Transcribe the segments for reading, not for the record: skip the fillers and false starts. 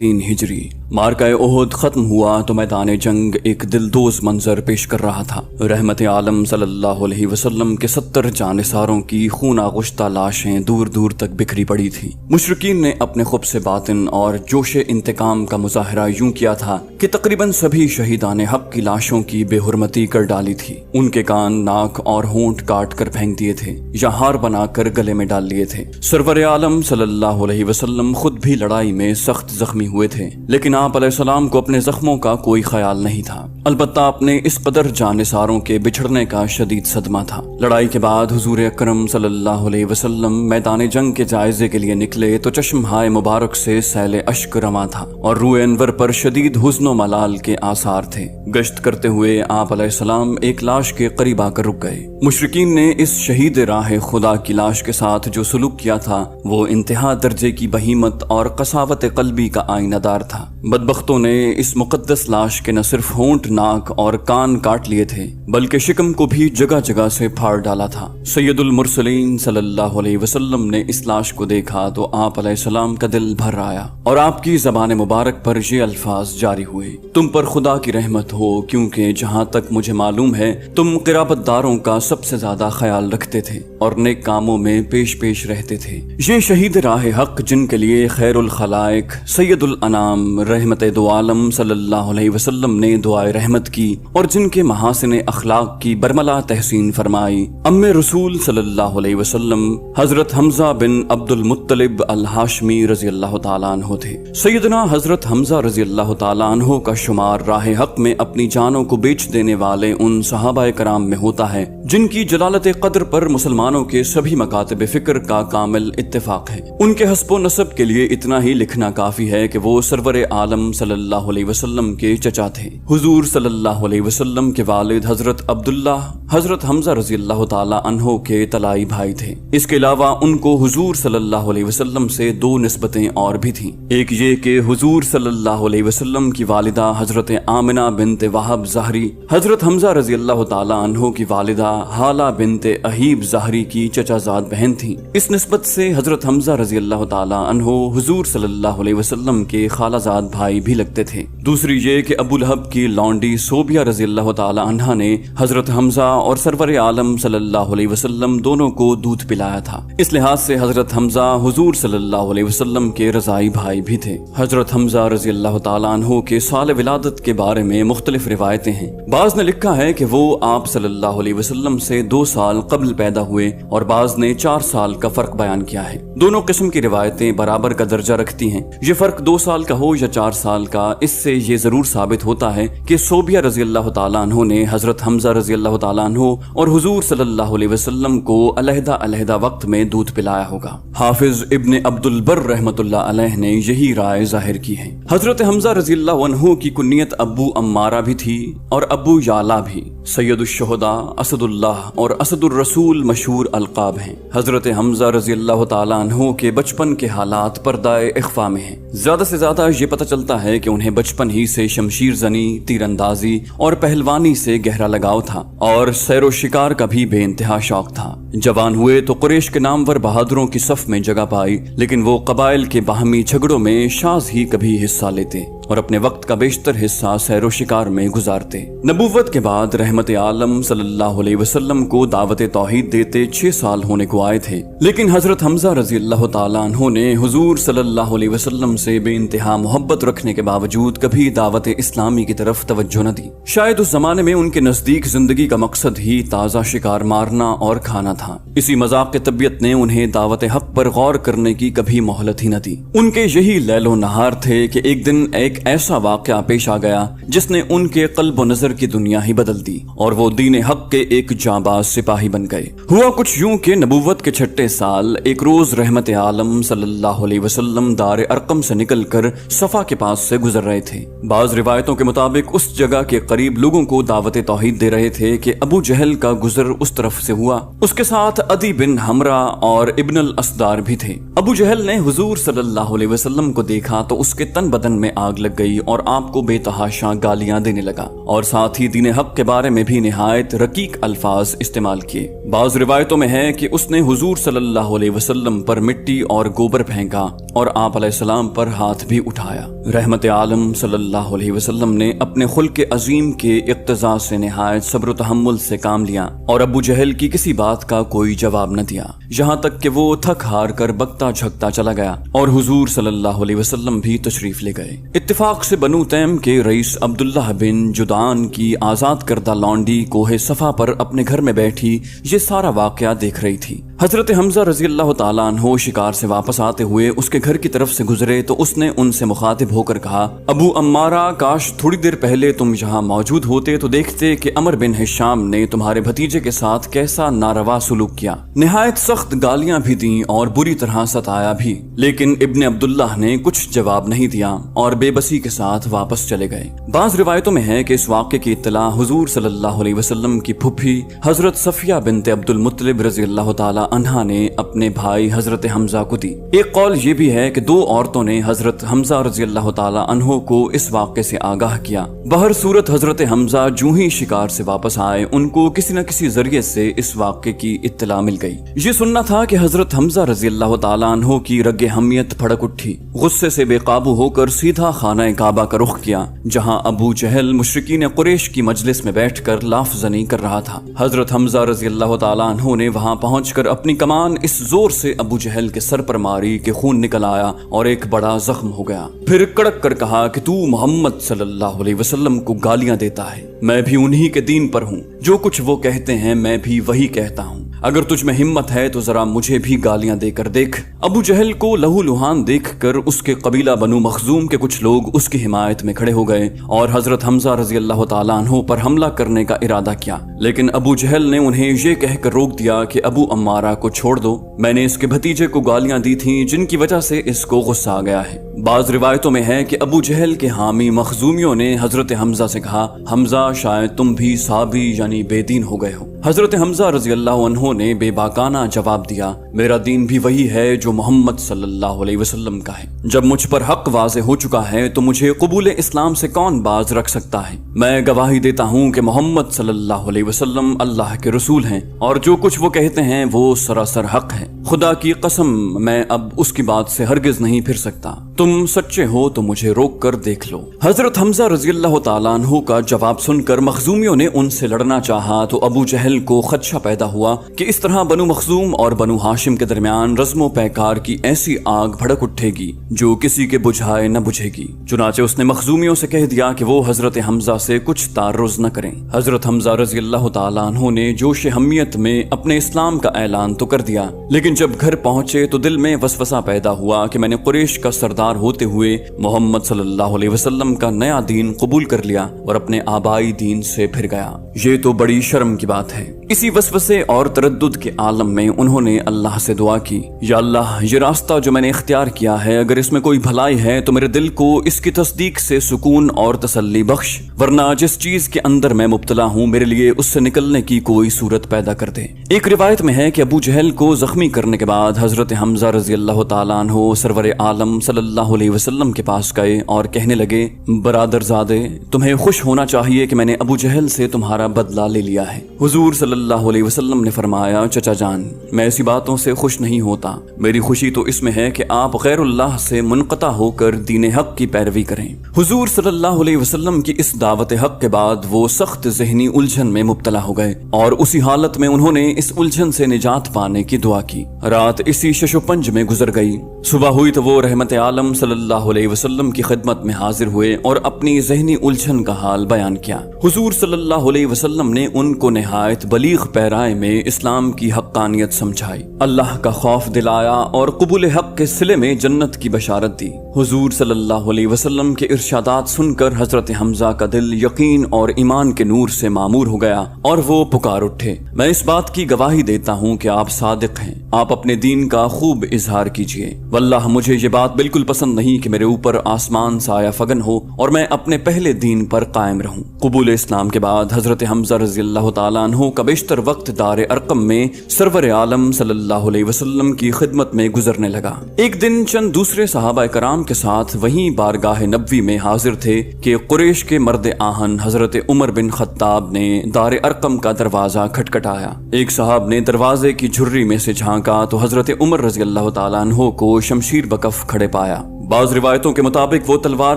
3 ہجری مارکہ احد ختم ہوا تو میدان جنگ ایک دلدوز منظر پیش کر رہا تھا۔ رحمت عالم صلی اللہ علیہ وسلم کے 70 جانثاروں کی خون آغشتہ لاشیں دور دور تک بکھری پڑی تھی۔ مشرکین نے اپنے خبث باطن اور جوش انتقام کا مظاہرہ یوں کیا تھا کہ تقریباً سبھی شہیدان حق کی لاشوں کی بے حرمتی کر ڈالی تھی۔ ان کے کان، ناک اور ہونٹ کاٹ کر پھینک دیے تھے یا ہار بنا کر گلے میں ڈال لیے تھے۔ سرور عالم صلی اللہ علیہ وسلم خود بھی لڑائی میں سخت زخمی ہوئے تھے، لیکن آپ علیہ السلام کو اپنے زخموں کا کوئی خیال نہیں تھا، البتہ اپنے اس قدر جانثاروں کے بچھڑنے کا شدید صدمہ تھا۔ لڑائی کے بعد حضور اکرم صلی اللہ علیہ وسلم میدان جنگ کے جائزے کے لیے نکلے تو چشم ہائے مبارک سے سیل اشک رواں تھا اور روئے انور پر شدید حزن و ملال کے آثار تھے۔ گشت کرتے ہوئے آپ علیہ السلام ایک لاش کے قریب آ کر رک گئے۔ مشرکین نے اس شہید راہ خدا کی لاش کے ساتھ جو سلوک کیا تھا وہ انتہا درجے کی بہیمت اور قساوت قلبی کا آئینہ دار تھا۔ بدبختوں نے اس مقدس لاش کے نہ صرف ہونٹ، ناک اور کان کاٹ لیے تھے بلکہ شکم کو بھی جگہ جگہ سے پھاڑ ڈالا تھا۔ سید المرسلین صلی اللہ علیہ وسلم نے اس لاش کو دیکھا تو آپ علیہ السلام کا دل بھر آیا اور آپ کی زبان مبارک پر یہ الفاظ جاری ہوئے: تم پر خدا کی رحمت ہو، کیونکہ جہاں تک مجھے معلوم ہے تم قرابت داروں کا سب سے زیادہ خیال رکھتے تھے اور نیک کاموں میں پیش پیش رہتے تھے۔ یہ شہید راہ حق جن کے لیے خیر الخلائق سید الانام رحمت دو عالم صلی اللہ علیہ وسلم نے دعائے رحمت کی اور جن کے محاسن اخلاق کی برملا تحسین فرمائی، ام رسول صلی اللہ علیہ وسلم حضرت حمزہ بن عبد المطلب الہاشمی رضی اللہ تعالیٰ عنہ تھے۔ سیدنا حضرت حمزہ رضی اللہ تعالیٰ عنہ کا شمار راہ حق میں اپنی جانوں کو بیچ دینے والے ان صحابہ کرام میں ہوتا ہے جن کی جلالت قدر پر مسلمانوں کے سبھی مکاتب فکر کا کامل اتفاق ہے۔ ان کے حسب و نسب کے لیے اتنا ہی لکھنا کافی ہے کہ وہ سرور عالم صلی اللہ علیہ وسلم کے چچا تھے۔ حضور صلی اللہ علیہ وسلم کے والد حضرت عبداللہ حضرت حمزہ رضی اللہ تعالیٰ عنہ کے طلائی بھائی تھے۔ اس کے علاوہ ان کو حضور صلی اللہ علیہ وسلم سے 2 نسبتیں اور بھی تھیں۔ ایک یہ کہ حضور صلی اللہ علیہ وسلم کی والدہ حضرت آمنہ بنت وہب زہری حضرت حمزہ رضی اللہ تعالیٰ عنہ کی والدہ حالہ بنت اہیب زہری کی چچا زاد بہن تھیں۔ اس نسبت سے حضرت حمزہ رضی اللہ تعالیٰ عنہ حضور صلی اللہ علیہ وسلم کے خالہ زاد بھائی بھی لگتے تھے۔ دوسری یہ کہ ابو لہب کی لونڈی صوبیہ رضی اللہ تعالیٰ عنہ نے حضرت حمزہ اور سرور عالم صلی اللہ علیہ وسلم دونوں کو دودھ پلایا تھا۔ اس لحاظ سے حضرت حمزہ حضور صلی اللہ علیہ وسلم کے رضائی بھائی بھی تھے۔ حضرت حمزہ رضی اللہ تعالیٰ عنہ کے سال ولادت کے بارے میں مختلف روایتیں ہیں۔ بعض نے لکھا ہے کہ وہ آپ صلی اللہ علیہ وسلم سے 2 سال قبل پیدا ہوئے اور بعض نے 4 سال کا فرق بیان کیا ہے۔ دونوں قسم کی روایتیں برابر کا درجہ رکھتی ہیں۔ یہ فرق 2 سال کا ہو یا 4 سال کا، اس سے یہ ضرور ثابت ہوتا ہے کہ صوبیہ رضی اللہ تعالیٰ عنہ نے حضرت حمزہ رضی اللہ تعالیٰ عنہ اور حضور صلی اللہ علیہ وسلم کو علیحدہ علیحدہ وقت میں دودھ پلایا ہوگا۔ حافظ ابن عبد البر رحمۃ اللہ علیہ نے یہی رائے ظاہر کی ہے۔ حضرت حمزہ رضی اللہ عنہ کی کنیت ابو عمارہ بھی تھی اور ابو یعلا بھی۔ سید الشہداء، اسد اللہ اور اسد الرسول مشہور القاب ہیں۔ حضرت حمزہ رضی اللہ تعالیٰ عنہ کے بچپن کے حالات پردہ اخفا میں ہیں۔ زیادہ سے زیادہ یہ پتہ چلتا ہے کہ انہیں بچپن ہی سے شمشیر زنی، تیر اندازی اور پہلوانی سے گہرا لگاؤ تھا اور سیر و شکار کا بھی بے انتہا شوق تھا۔ جوان ہوئے تو قریش کے نامور بہادروں کی صف میں جگہ پائی، لیکن وہ قبائل کے باہمی جھگڑوں میں شاذ ہی کبھی حصہ لیتے اور اپنے وقت کا بیشتر حصہ سیر و شکار میں گزارتے۔ نبوت کے بعد رحمت عالم صلی اللہ علیہ وسلم کو دعوت توحید دیتے 6 سال ہونے کو آئے تھے، لیکن حضرت حمزہ رضی اللہ تعالیٰ عنہ نے حضور صلی اللہ علیہ وسلم سے بے انتہا محبت رکھنے کے باوجود کبھی دعوت اسلامی کی طرف توجہ نہ دی۔ شاید اس زمانے میں ان کے نزدیک زندگی کا مقصد ہی تازہ شکار مارنا اور کھانا تھا۔ اسی مذاق کی طبیعت نے انہیں دعوت حق پر غور کرنے کی کبھی مہلت ہی نہ دی۔ ان کے یہی لیل و نہار تھے کہ ایک دن ایک ایسا واقعہ پیش آ گیا جس نے ان کے قلب و نظر کی دنیا ہی بدل دی اور وہ دین حق کے ایک جانباز سپاہی بن گئے۔ ہوا کچھ یوں کہ نبوت کے 6 سال ایک روز رحمت عالم صلی اللہ علیہ وسلم دار ارقم سے نکل کر صفا کے پاس سے گزر رہے تھے۔ بعض روایتوں کے مطابق اس جگہ کے قریب لوگوں کو دعوت توحید دے رہے تھے کہ ابو جہل کا گزر اس طرف سے ہوا۔ اس کے ساتھ عدی بن حمرہ اور ابن الاسدار بھی تھے۔ ابو جہل نے حضور صلی اللہ علیہ وسلم کو دیکھا تو اس کے تن بدن میں آگ لگ گئی اور آپ کو بے تحاشا گالیاں دینے لگا، اور ساتھ ہی دین حق کے بارے میں بھی نہایت رقیق الفاظ استعمال کیے۔ بعض روایتوں میں ہے کہ اس نے حضور صلی اللہ علیہ وسلم پر مٹی اور گوبر پھینکا اور آپ علیہ السلام پر ہاتھ بھی اٹھایا۔ رحمت عالم صلی اللہ علیہ وسلم نے اپنے خلق عظیم کے اقتضاء سے نہایت صبر و تحمل سے کام لیا اور ابو جہل کی کسی بات کا کوئی جواب نہ دیا، یہاں تک کہ وہ تھک ہار کر بکتا جھکتا چلا گیا اور حضور صلی اللہ علیہ وسلم بھی تشریف لے گئے۔ اتفاق سے بنو تیم کے رئیس عبداللہ بن جدعان کی آزاد کردہ لونڈی کوہ صفا پر اپنے گھر میں بیٹھی یہ سارا واقعہ دیکھ رہی تھی۔ حضرت حمزہ رضی اللہ تعالیٰ عنہ شکار سے واپس آتے ہوئے اس کے گھر کی طرف سے گزرے تو اس نے ان سے مخاطب ہو کر کہا، ابو عمارہ، کاش تھوڑی دیر پہلے تم یہاں موجود ہوتے تو دیکھتے کہ عمر بن ہشام نے تمہارے بھتیجے کے ساتھ کیسا ناروا سلوک کیا، نہایت سخت گالیاں بھی دیں اور بری طرح ستایا بھی، لیکن ابن عبداللہ نے کچھ جواب نہیں دیا اور بے بسی کے ساتھ واپس چلے گئے۔ بعض روایتوں میں ہے کہ اس واقعے کی اطلاع حضور صلی اللہ علیہ وسلم کی پھپھی حضرت صفیہ بنت عبد المطلب رضی اللہ تعالی عنہا نے اپنے بھائی حضرت حمزہ کو دی۔ ایک قول یہ بھی ہے کہ 2 عورتوں نے حضرت حمزہ رضی اللہ تعالی عنہ کو اس واقعے سے آگاہ کیا۔ بہر صورت حضرت حمزہ جو ہی شکار سے واپس آئے ان کو کسی نہ کسی ذریعے سے اس واقعے کی اطلاع مل گئی۔ یہ سننا تھا کہ حضرت حمزہ رضی اللہ تعالی عنہ کی رگ حمیت بھڑک اٹھی، غصے سے بے قابو ہو کر سیدھا خانہ کعبہ کا رخ کیا جہاں ابو جہل مشرکین قریش کی مجلس میں بیٹھ کر لاف زنی کر رہا تھا۔ حضرت حمزہ رضی اللہ تعالی عنہ نے وہاں پہنچ کر اپنی کمان اس زور سے ابو جہل کے سر پر ماری کہ خون نکل آیا اور ایک بڑا زخم ہو گیا۔ پھر کڑک کر کہا کہ تو محمد صلی اللہ علیہ وسلم کو گالیاں دیتا ہے، میں بھی انہی کے دین پر ہوں، جو کچھ وہ کہتے ہیں میں بھی وہی کہتا ہوں، اگر تجھ میں ہمت ہے تو ذرا مجھے بھی گالیاں دے کر دیکھ۔ ابو جہل کو لہو لہان دیکھ کر اس کے قبیلہ بنو مخزوم کے کچھ لوگ اس کی حمایت میں کھڑے ہو گئے اور حضرت حمزہ رضی اللہ تعالیٰ عنہ پر حملہ کرنے کا ارادہ کیا، لیکن ابو جہل نے انہیں یہ کہہ کر روک دیا کہ ابو عمارہ کو چھوڑ دو، میں نے اس کے بھتیجے کو گالیاں دی تھیں جن کی وجہ سے اس کو غصہ آ گیا ہے۔ بعض روایتوں میں ہے کہ ابو جہل کے حامی مخزومیوں نے حضرت حمزہ سے کہا، حمزہ شاید تم بھی صابی یعنی بے دین ہو گئے ہو۔ حضرت حمزہ رضی اللہ عنہ نے بے باکانہ جواب دیا، میرا دین بھی وہی ہے جو محمد صلی اللہ علیہ وسلم کا ہے۔ جب مجھ پر حق واضح ہو چکا ہے تو مجھے قبول اسلام سے کون باز رکھ سکتا ہے؟ میں گواہی دیتا ہوں کہ محمد صلی اللہ علیہ وسلم اللہ کے رسول ہیں اور جو کچھ وہ کہتے ہیں وہ سراسر حق ہے۔ خدا کی قسم میں اب اس کی بات سے ہرگز نہیں پھر سکتا، تم سچے ہو تو مجھے روک کر دیکھ لو۔ حضرت حمزہ رضی اللہ تعالیٰ عنہ کا جواب سن کر مخزومیوں نے ان سے لڑنا چاہا تو ابو جہل کو خدشہ پیدا ہوا کہ اس طرح بنو مخزوم اور بنو ہاشم کے درمیان رزم و پیکار کی ایسی آگ بھڑک اٹھے گی جو کسی کے بجھائے نہ بجھے گی۔ چنانچہ اس نے مخزومیوں سے کہہ دیا کہ وہ حضرت حمزہ سے کچھ تعرض نہ کریں۔ حضرت حمزہ رضی اللہ تعالیٰ عنہ نے جوش حمیت میں اپنے اسلام کا اعلان تو کر دیا، لیکن جب گھر پہنچے تو دل میں وسوسہ پیدا ہوا کہ میں نے قریش کا سردار ہوتے ہوئے محمد صلی اللہ علیہ وسلم کا نیا دین قبول کر لیا اور اپنے آبائی دین سے پھر گیا، یہ تو بڑی شرم کی بات ہے۔ اسی وسوسے اور تردد کے عالم میں انہوں نے اللہ سے دعا کی، یا اللہ یہ راستہ جو میں نے اختیار کیا ہے اگر اس میں کوئی بھلائی ہے تو میرے دل کو اس کی تصدیق سے سکون اور تسلی بخش، ورنہ جس چیز کے اندر میں مبتلا ہوں میرے لیے اس سے نکلنے کی کوئی صورت پیدا کر دے۔ ایک روایت میں ہے کہ ابو جہل کو زخمی کرنے کے بعد حضرت حمزہ رضی اللہ تعالیٰ عنہ سرور عالم صلی اللہ علیہ وسلم کے پاس گئے اور کہنے لگے، برادر زادے، تمہیں خوش ہونا چاہیے کہ میں نے ابو جہل سے تمہارا بدلہ لے لیا ہے۔ حضور صلی اللہ علیہ وسلم نے فرمایا، چچا جان، میں ایسی باتوں سے خوش نہیں ہوتا، میری خوشی تو اس میں ہے کہ آپ غیر اللہ سے منقطع ہو کر دین حق کی پیروی کریں۔ حضور صلی اللہ علیہ وسلم کی اس دعوت حق کے بعد وہ سخت ذہنی الجھن میں مبتلا ہو گئے اور اسی حالت میں انہوں نے اس الجھن سے نجات پانے کی دعا کی۔ رات اسی شش و پنج میں گزر گئی۔ صبح ہوئی تو وہ رحمت عالم صلی اللہ علیہ وسلم کی خدمت میں حاضر ہوئے اور اپنی ذہنی الجھن کا حال بیان کیا۔ حضور صلی اللہ علیہ وسلم نے ان کو نہایت بلیغ پیرائے میں اسلام کی حقانیت سمجھائی، اللہ کا خوف دلایا اور قبول حق کے صلے میں جنت کی بشارت دی۔ حضور صلی اللہ علیہ وسلم کے ارشادات سن کر حضرت حمزہ کا دل یقین اور ایمان کے نور سے معمور ہو گیا اور وہ پکار اٹھے، میں اس بات کی گواہی دیتا ہوں کہ آپ صادق ہیں، آپ اپنے دین کا خوب اظہار کیجیے، واللہ مجھے یہ بات بالکل پسند نہیں کہ میرے اوپر آسمان سایہ فگن ہو اور میں اپنے پہلے دین پر قائم رہوں۔ قبول اسلام کے بعد حضرت حمزہ رضی اللہ تعالیٰ عنہ کا بیشتر وقت دار ارقم میں سرور عالم صلی اللہ علیہ وسلم کی خدمت میں گزرنے لگا۔ ایک دن چند دوسرے صحابہ کرام کرام کے ساتھ وہیں بارگاہ نبوی میں حاضر تھے کہ قریش کے مرد آہن حضرت عمر بن خطاب نے دار ارقم کا دروازہ کھٹکھٹایا۔ ایک صاحب نے دروازے کی جھرری میں سے جھانکا تو حضرت عمر رضی اللہ تعالیٰ عنہ کو شمشیر بکف کھڑے پایا۔ بعض روایتوں کے مطابق وہ تلوار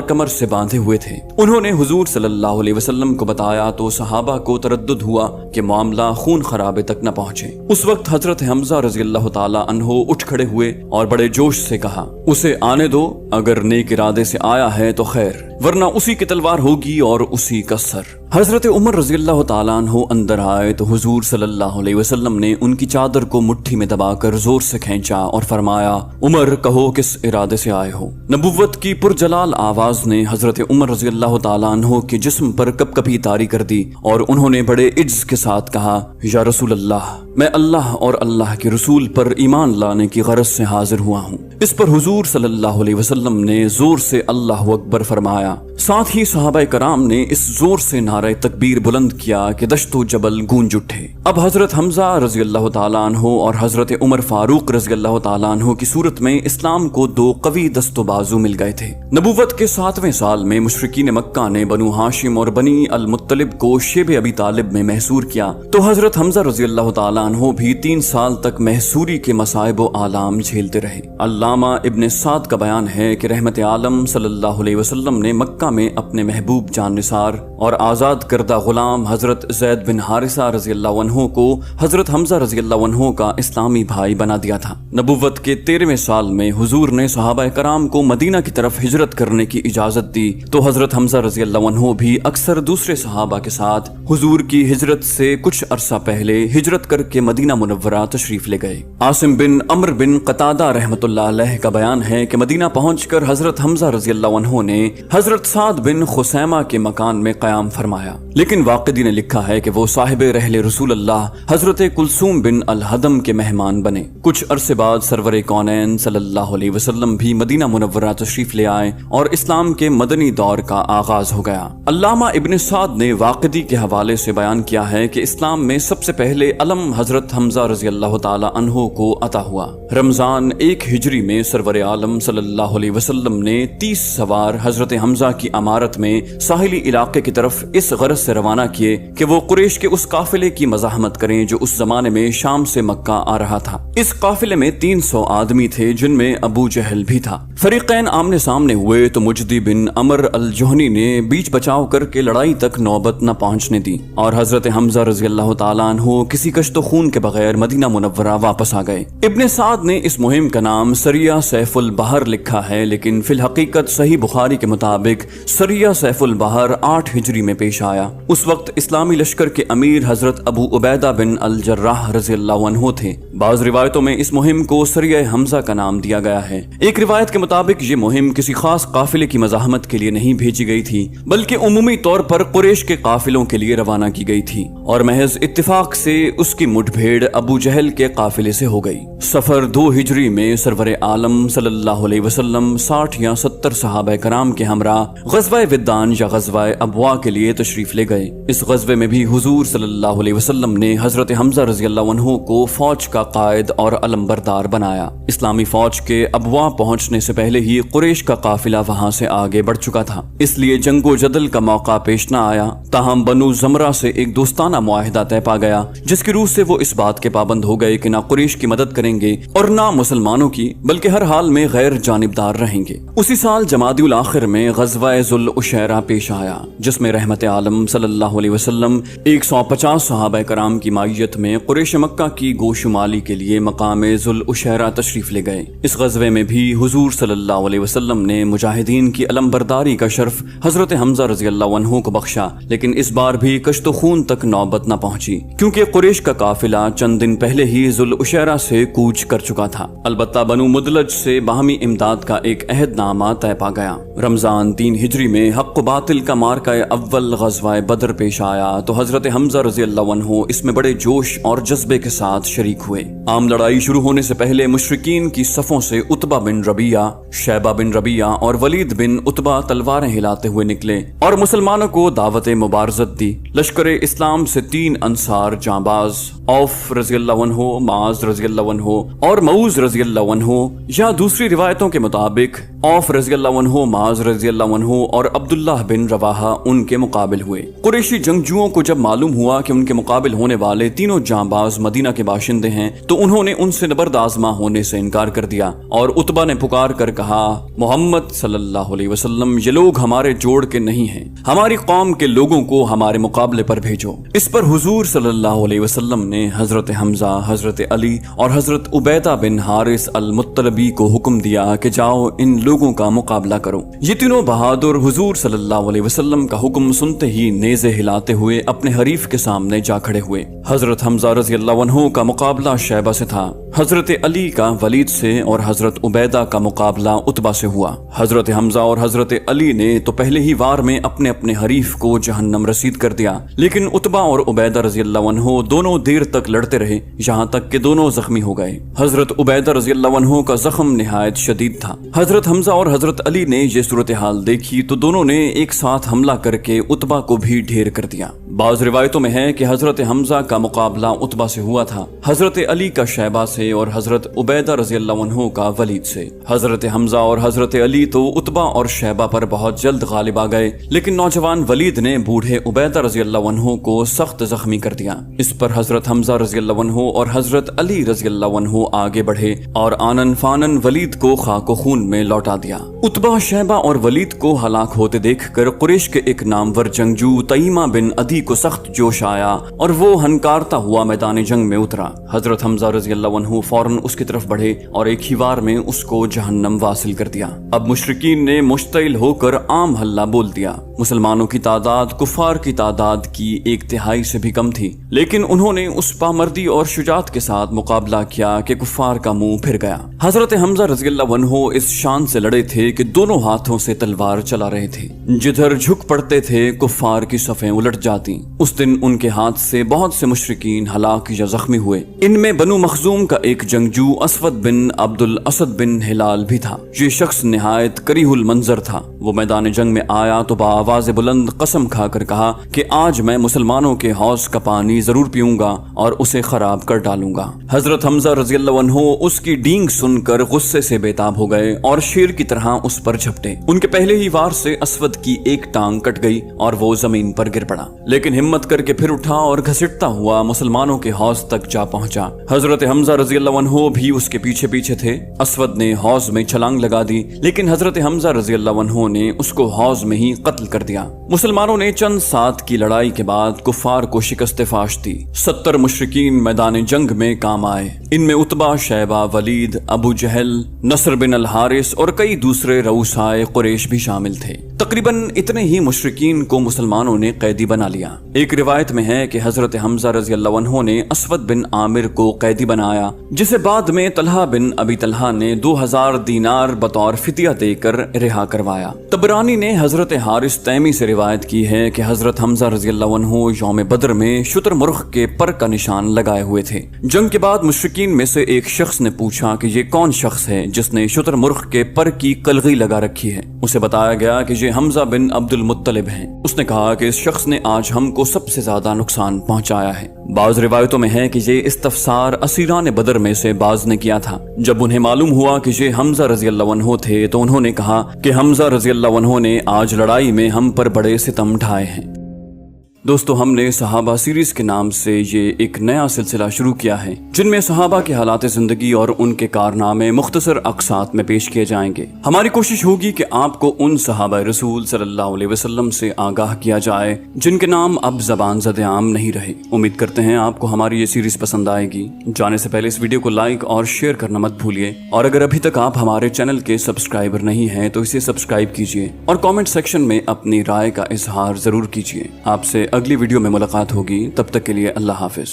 کمر سے باندھے ہوئے تھے۔ انہوں نے حضور صلی اللہ علیہ وسلم کو بتایا تو صحابہ کو تردد ہوا کہ معاملہ خون خرابے تک نہ پہنچے۔ اس وقت حضرت حمزہ رضی اللہ تعالیٰ عنہ اٹھ کھڑے ہوئے اور بڑے جوش سے کہا، اسے آنے دو، اگر نیک ارادے سے آیا ہے تو خیر، ورنہ اسی کی تلوار ہوگی اور اسی کا سر۔ حضرت عمر رضی اللہ تعالیٰ عنہ اندر آئے تو حضور صلی اللہ علیہ وسلم نے ان کی چادر کو مٹھی میں دبا کر زور سے کھینچا اور فرمایا، عمر کہو کس ارادے سے آئے ہو۔ نبوت کی پرجلال آواز نے حضرت عمر رضی اللہ تعالیٰ عنہ کے جسم پر کپ کپی طاری کر دی اور انہوں نے بڑے عجز کے ساتھ کہا، یا رسول اللہ، میں اللہ اور اللہ کے رسول پر ایمان لانے کی غرض سے حاضر ہوا ہوں۔ اس پر حضور صلی اللہ علیہ وسلم نے زور سے اللہ اکبر فرمایا۔ ساتھ ہی صحابہ کرام نے اس زور سے نعرہ تکبیر بلند کیا کہ دشت و جبل گونج اٹھے۔ اب حضرت حمزہ رضی اللہ تعالیٰ عنہ اور حضرت عمر فاروق رضی اللہ تعالیٰ عنہ کی صورت میں اسلام کو دو قوی دست و بازو مل گئے تھے۔ نبوت کے 7ویں سال میں مشرکین مکہ نے بنو ہاشم اور بنی المطلب کو شیب ابی طالب میں محصور کیا تو حضرت حمزہ رضی اللہ تعالیٰ عنہ بھی 3 سال تک محصوری کے مصائب و آلام جھیلتے رہے۔ علامہ ابن سعد کا بیان ہے کہ رحمت عالم صلی اللہ علیہ وسلم نے مکہ میں اپنے محبوب جان نثار اور آزاد کردہ غلام حضرت زید بن حارثہ رضی اللہ عنہ کو حضرت حمزہ رضی اللہ عنہ کا اسلامی بھائی بنا دیا تھا۔ نبوت کے 13ویں سال میں حضور نے صحابہ کرام کو مدینہ کی طرف ہجرت کرنے کی اجازت دی تو حضرت حمزہ رضی اللہ عنہ بھی اکثر دوسرے صحابہ کے ساتھ حضور کی ہجرت سے کچھ عرصہ پہلے ہجرت کر کے مدینہ منورہ تشریف لے گئے۔ عاصم بن عمرو بن قتادہ رحمۃ اللہ علیہ کا بیان ہے کہ مدینہ پہنچ کر حضرت حمزہ رضی اللہ عنہ نے حضرت سعد بن خثیمہ کے مکان میں قیام فرمایا، لیکن واقدی نے لکھا ہے کہ وہ صاحب رحل رسول اللہ حضرت کلثوم بن الحدم کے مہمان بنے۔ کچھ عرصے بعد سرور کونین صلی اللہ علیہ وسلم بھی مدینہ منورہ تشریف لے آئے اور اسلام کے مدنی دور کا آغاز ہو گیا۔ علامہ ابن سعد نے واقدی کے حوالے سے بیان کیا ہے کہ اسلام میں سب سے پہلے علم حضرت حمزہ رضی اللہ تعالی عنہ کو عطا ہوا۔ رمضان 1 ہجری میں سرور عالم صلی اللہ علیہ وسلم نے 30 سوار حضرت حمزہ کی امارت میں ساحلی علاقے کی طرف اس غرض سے روانہ کیے کہ وہ قریش کے اس قافلے کی مزاحمت کریں جو اس زمانے میں شام سے مکہ آ رہا تھا۔ اس قافلے میں 300 آدمی تھے جن میں ابو جہل بھی تھا۔ فریقین آمنے سامنے ہوئے تو مجدی بن عمر الجہنی نے بیچ بچاؤ کر کے لڑائی تک نوبت نہ پہنچنے دی اور حضرت حمزہ رضی اللہ تعالیٰ عنہ کسی کشت و خون کے بغیر مدینہ منورہ واپس آ گئے۔ ابن سعد نے اس مہم کا نام سریہ سیف البحر لکھا ہے، لیکن فی الحقیقت صحیح بخاری کے مطابق سریہ سیف البحر 8 ہجری میں پیش آیا۔ اس وقت اسلامی لشکر کے امیر حضرت ابو عبیدہ بن الجراح رضی اللہ عنہ تھے۔ بعض روایتوں میں اس مہم کو سریہ حمزہ کا نام دیا گیا ہے۔ ایک روایت کے مطابق یہ مہم کسی خاص قافلے کی مزاحمت کے لیے نہیں بھیجی گئی تھی، بلکہ عمومی طور پر قریش کے قافلوں کے لیے روانہ کی گئی تھی اور محض اتفاق سے اس کی مٹ بھیڑ ابو جہل کے قافلے سے ہو گئی۔ سفر 2 ہجری میں سرور عالم صلی اللہ علیہ وسلم 60 یا 70 صحابہ کرام کے ہمراہ غزوہ ودان یا غزوہ ابوا کے لیے تشریف لے گئے۔ اس غزوے میں بھی حضور صلی اللہ علیہ وسلم نے حضرت حمزہ رضی اللہ عنہ کو فوج کا قائد اور علمبردار بنایا۔ اسلامی فوج کے ابوا پہنچنے سے پہلے ہی قریش کا قافلہ وہاں سے آگے بڑھ چکا تھا، اس لیے جنگ و جدل کا موقع پیش نہ آیا۔ تاہم بنو زمرہ سے ایک دوستانہ معاہدہ طے پا گیا جس کی روح سے وہ اس بات کے پابند ہو گئے کہ نہ قریش کی مدد کریں گے اور نہ مسلمانوں کی، بلکہ ہر حال میں غیر جانبدار رہیں گے۔ اسی سال جمادی الاخر میں غزوہ ذوالعشیرہ پیش آیا جس میں رحمت عالم صلی اللہ علیہ وسلم 150 صحابہ کرام کی معیت میں قریش مکہ کی گوشمالی کے لیے مقام ذوالعشیرہ تشریف لے گئے۔ اس غزوے میں بھی حضور صلی اللہ علیہ وسلم نے مجاہدین کی علمبرداری کا شرف حضرت حمزہ رضی اللہ عنہ کو بخشا، لیکن اس بار بھی کشت و خون تک نوبت نہ پہنچی کیونکہ قریش کا قافلہ چند دن پہلے ہی ذوالعشیرہ سے کوچ کر چکا تھا۔ البتہ بنو مدلج سے باہمی امداد کا ایک عہد نامہ طے پا گیا۔ رمضان 3 ہجری میں حق و باطل کا مارکہ اول غزوہ بدر پیش آیا تو حضرت حمزہ رضی اللہ عنہ اس میں بڑے جوش اور جذبے کے ساتھ شریک ہوئے۔ عام لڑائی شروع ہونے سے پہلے مشرکین کی صفوں سے عتبہ بن ربیعہ، شیبہ بن ربیعہ اور ولید بن عتبہ تلواریں ہلاتے ہوئے نکلے اور مسلمانوں کو دعوت مبارزت دی۔ لشکر اسلام سے 3 انصار جانباز، اوف رضی اللہ عنہ، معاذ رضی اللہ عنہ اور معوذ رضی اللہ عنہ، یا دوسری روایتوں کے مطابق اوف رضی اللہ عنہ، معاذ رضی اللہ عنہ اور عبداللہ بن رواحہ ان کے مقابل ہوئے۔ قریشی جنگجوؤں کو جب معلوم ہوا کہ ان کے مقابل ہونے والے تینوں جانباز مدینہ کے باشندے ہیں تو انہوں نے ان سے نبرد آزما ہونے سے انکار کر دیا، اور عتبہ نے پکار کر کہا، محمد صلی اللہ علیہ وسلم یہ لوگ ہمارے جوڑ کے نہیں ہیں، ہماری قوم کے لوگوں کو ہمارے مقابلے پر بھیجو۔ اس پر حضور صلی اللہ علیہ وسلم نے حضرت حمزہ، حضرت علی اور حضرت عبیدہ بن حارث المطلبی کو حکم دیا کہ جاؤ ان لوگوں کا مقابلہ کرو۔ یہ تینوں بہادر حضور صلی اللہ علیہ وسلم کا حکم سنتے ہی نیزے ہلاتے ہوئے اپنے حریف کے سامنے جا کھڑے ہوئے۔ حضرت حمزہ رضی اللہ عنہ کا مقابلہ شیبہ سے تھا، حضرت علی کا ولید سے اور حضرت عبیدہ کا مقابلہ عتبہ سے ہوا۔ حضرت حمزہ اور حضرت علی نے تو پہلے ہی وار میں اپنے اپنے حریف کو جہنم رسید کر دیا، لیکن عتبہ اور عبیدہ رضی اللہ عنہ دونوں دیر تک لڑتے رہے، یہاں تک کہ دونوں زخمی ہو گئے۔ حضرت عبیدہ رضی اللہ عنہ کا زخم نہایت شدید تھا۔ حضرت حمزہ اور حضرت علی نے یہ صورتحال دیکھی تو دونوں نے ایک ساتھ حملہ کر کے عتبہ کو بھی ڈھیر کر دیا۔ بعض روایتوں میں ہے کہ حضرت حمزہ کا مقابلہ عتبہ سے ہوا تھا، حضرت علی کا شیبہ سے اور حضرت عبیدہ رضی اللہ عنہ کا ولید سے۔ حضرت حمزہ اور حضرت علی تو عتبہ اور شیبہ پر بہت جلد غالب آ گئے، لیکن نوجوان ولید نے بوڑھے عبیدہ رضی اللہ عنہ کو سخت زخمی کر دیا۔ اس پر حضرت حمزہ رضی اللہ عنہ اور حضرت علی رضی اللہ عنہ آگے بڑھے اور آنن فانن ولید کو خاک و خون میں لوٹا دیا۔ عتبہ، شیبہ اور ولید کو ہلاک ہوتے دیکھ کر قریش کے ایک نامور جنگجو تیمہ بن عدی کو سخت جوش آیا اور وہ ہنکارتا ہوا میدان جنگ میں اترا۔ حضرت حمزہ رضی اللہ عنہ فوراً اس کی طرف بڑھے اور ایک ہی وار میں اس کو جہنم واصل کر دیا۔ اب مشرکین نے مشتعل ہو کر عام حلہ بول دیا۔ مسلمانوں کی تعداد کفار کی تعداد کی 1/3 سے بھی کم تھی، لیکن انہوں نے اس پامردی اور شجاعت کے ساتھ مقابلہ کیا کہ کفار کا منہ پھر گیا۔ حضرت حمزہ رضی اللہ عنہ اس شان سے لڑے تھے کہ دونوں ہاتھوں سے تلوار چلا رہے تھے، جدھر جھک پڑتے تھے کفار کی صفیں الٹ جاتی۔ اس دن ان کے ہاتھ سے بہت سے مشرکین ہلاک یا زخمی ہوئے۔ ان میں بنو مخزوم کا ایک جنگجو اسود بن عبد الاسد بن ہلال بھی تھا۔ یہ شخص نہایت کریہ المنظر تھا۔ وہ میدان جنگ میں آیا تو بآواز بلند قسم کھا کر کہا کہ آج میں مسلمانوں کے حوض کا پانی ضرور پیوں گا اور اسے خراب کر ڈالوں گا۔ حضرت حمزہ رضی اللہ عنہ اس کی ڈینگ سن کر غصے سے بے تاب ہو گئے اور شیر کی طرح اس پر جھپٹے۔ ان کے پہلے ہی وار سے اسود کی ایک ٹانگ کٹ گئی اور وہ زمین پر گر پڑا، لیکن ہمت کر کے پھر اٹھا اور گھسٹتا ہوا مسلمانوں کے حوض تک جا پہنچا۔ حضرت حمزہ رضی اللہ عنہ بھی اس کے پیچھے پیچھے تھے۔ اسود نے حوض میں چھلانگ لگا دی، لیکن حضرت حمزہ رضی اللہ عنہ نے اس کو حوض میں ہی قتل کر دیا۔ مسلمانوں نے چند سات کی لڑائی کے بعد کفار کو شکست فاش دی۔ 70 مشرکین میدان جنگ میں کام آئے۔ ان میں عتبہ، شیبہ، ولید، ابو جہل، نصر بن الحارث اور کئی دوسرے رؤسائے قریش بھی شامل تھے۔ تقریباً اتنے ہی مشرکین کو مسلمانوں نے قیدی بنا لیا۔ ایک روایت میں ہے کہ حضرت حمزہ رضی اللہ عنہ نے اسود بن عامر کو قیدی بنایا، جسے بعد میں طلحہ بن ابی طلحہ نے 2000 دینار بطور فدیہ دے کر رہا کروایا۔ طبرانی نے حضرت حارث تیمی سے روایت کی ہے کہ حضرت حمزہ رضی اللہ عنہ یوم بدر میں شتر مرغ کے پر کا نشان لگائے ہوئے تھے۔ جنگ کے بعد مشرکین میں سے ایک شخص نے پوچھا کہ یہ کون شخص ہے جس نے شتر مرغ کے پر کی کلغی لگا رکھی ہے؟ اسے بتایا گیا کہ یہ حمزہ بن عبد المطلب ہیں۔ اس نے کہا کہ اس شخص نے آج ہم کو سب سے زیادہ نقصان پہنچایا ہے۔ بعض روایتوں میں ہے کہ یہ استفسار اسیران بدر میں سے بعض نے کیا تھا۔ جب انہیں معلوم ہوا کہ یہ حمزہ رضی اللہ عنہ تھے تو انہوں نے کہا کہ حمزہ رضی اللہ عنہ نے آج لڑائی میں ہم پر بڑے ستم ڈھائے ہیں۔ دوستو، ہم نے صحابہ سیریز کے نام سے یہ ایک نیا سلسلہ شروع کیا ہے جن میں صحابہ کے حالات زندگی اور ان کے کارنامے مختصر اقساط میں پیش کیے جائیں گے۔ ہماری کوشش ہوگی کہ آپ کو ان صحابہ رسول صلی اللہ علیہ وسلم سے آگاہ کیا جائے جن کے نام اب زبان زد عام نہیں رہے۔ امید کرتے ہیں آپ کو ہماری یہ سیریز پسند آئے گی۔ جانے سے پہلے اس ویڈیو کو لائک اور شیئر کرنا مت بھولیے، اور اگر ابھی تک آپ ہمارے چینل کے سبسکرائبر نہیں ہیں تو اسے سبسکرائب کیجیے اور کامنٹ سیکشن میں اپنی رائے کا اظہار ضرور کیجیے۔ آپ سے اگلی ویڈیو میں ملاقات ہوگی، تب تک کے لیے اللہ حافظ۔